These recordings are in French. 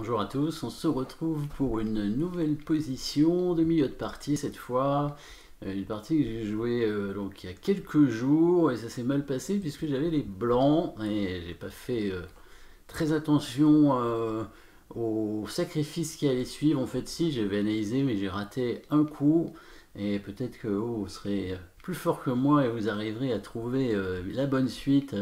Bonjour à tous, on se retrouve pour une nouvelle position de milieu de partie cette fois. Une partie que j'ai jouée donc il y a quelques jours et ça s'est mal passé puisque j'avais les blancs et j'ai pas fait très attention au sacrifice qui allait suivre. En fait, si j'avais analysé, mais j'ai raté un coup et peut-être que vous serez plus fort que moi et vous arriverez à trouver la bonne suite,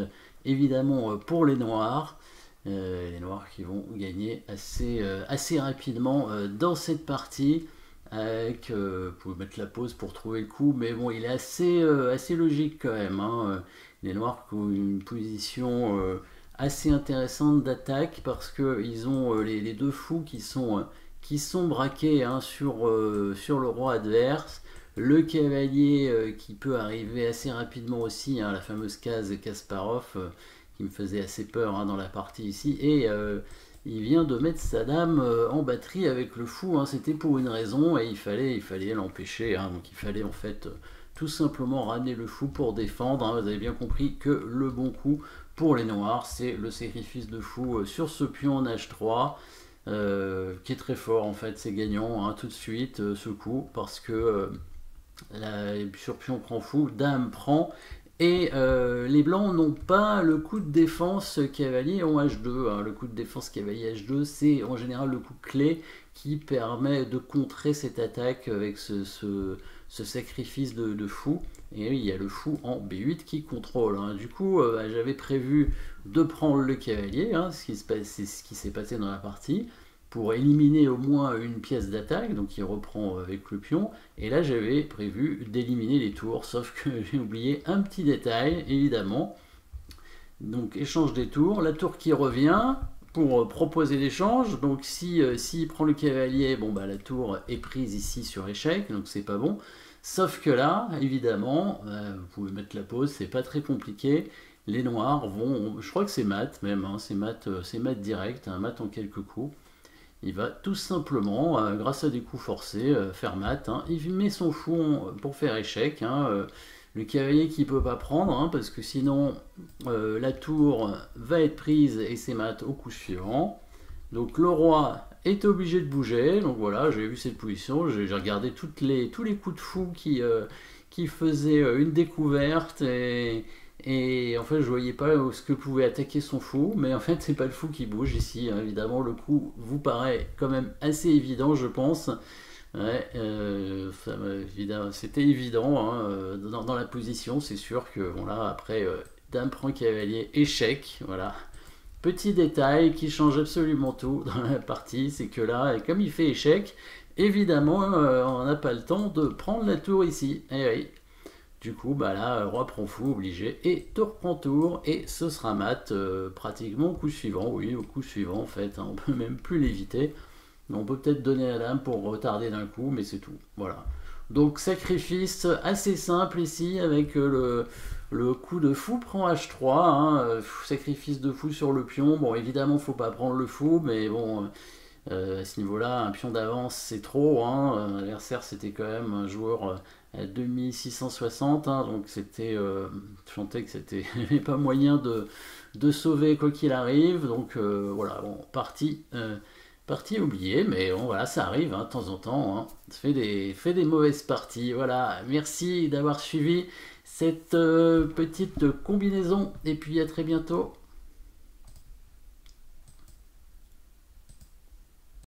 évidemment pour les noirs. Les noirs qui vont gagner assez rapidement dans cette partie. Vous pouvez mettre la pause pour trouver le coup, mais bon, il est assez logique quand même, hein. Les noirs qui ont une position assez intéressante d'attaque parce qu'ils ont les deux fous qui sont braqués, hein, sur le roi adverse. Le cavalier qui peut arriver assez rapidement aussi, hein, la fameuse case Kasparov qui me faisait assez peur, hein, dans la partie ici. Et il vient de mettre sa dame en batterie avec le fou, hein. C'était pour une raison et il fallait l'empêcher, hein. Donc il fallait en fait tout simplement ramener le fou pour défendre, hein. Vous avez bien compris que le bon coup pour les noirs, c'est le sacrifice de fou sur ce pion en H3. Qui est très fort en fait, c'est gagnant, hein, tout de suite ce coup parce que sur pion prend fou, dame prend et les blancs n'ont pas le coup de défense cavalier en H2, hein. Le coup de défense cavalier H2 c'est en général le coup clé qui permet de contrer cette attaque avec ce sacrifice de fou. Et il y a le fou en B8 qui contrôle, hein. Du coup j'avais prévu de prendre le cavalier, hein, c'est ce qui s'est passé dans la partie pour éliminer au moins une pièce d'attaque, donc il reprend avec le pion, et là j'avais prévu d'éliminer les tours, sauf que j'ai oublié un petit détail, évidemment. Donc échange des tours, la tour qui revient pour proposer l'échange, donc s'il prend le cavalier, bon bah la tour est prise ici sur échec, donc c'est pas bon. Sauf que là, évidemment, vous pouvez mettre la pause, c'est pas très compliqué. Les noirs vont, je crois que c'est mat même, hein, c'est mat direct, un mat en quelques coups. Il va tout simplement, grâce à des coups forcés, faire mat, hein. Il met son fou pour faire échec, hein. Le cavalier qui ne peut pas prendre, hein, parce que sinon la tour va être prise et c'est mat au coup suivant. Donc le roi est obligé de bouger. Donc voilà, j'ai vu cette position, j'ai regardé tous les coups de fou qui faisaient une découverte et en fait, je voyais pas ce que pouvait attaquer son fou, mais en fait, c'est pas le fou qui bouge ici, hein. Évidemment, le coup vous paraît quand même assez évident, je pense. Ouais, c'était évident, hein, dans la position, c'est sûr que bon là, après, dame prend cavalier, échec, voilà. Petit détail qui change absolument tout dans la partie, c'est que là, comme il fait échec, évidemment, on n'a pas le temps de prendre la tour ici. Et oui. Du coup, bah là, roi prend fou, obligé, et tour prend tour, et ce sera mat, pratiquement au coup suivant. Oui, au coup suivant, en fait, hein, on peut même plus l'éviter. On peut peut-être donner la dame pour retarder d'un coup, mais c'est tout. Voilà. Donc, sacrifice assez simple ici, avec le coup de fou prend H3, hein, sacrifice de fou sur le pion. Bon, évidemment, faut pas prendre le fou, mais bon, à ce niveau-là, un pion d'avance, c'est trop, hein. L'adversaire, c'était quand même un joueur à 2660, hein, donc c'était, je sentais que c'était pas moyen de sauver quoi qu'il arrive. Donc voilà, bon, partie oubliée, mais bon, voilà, ça arrive, hein, de temps en temps, hein. Fait des mauvaises parties. Voilà, merci d'avoir suivi cette petite combinaison, et puis à très bientôt.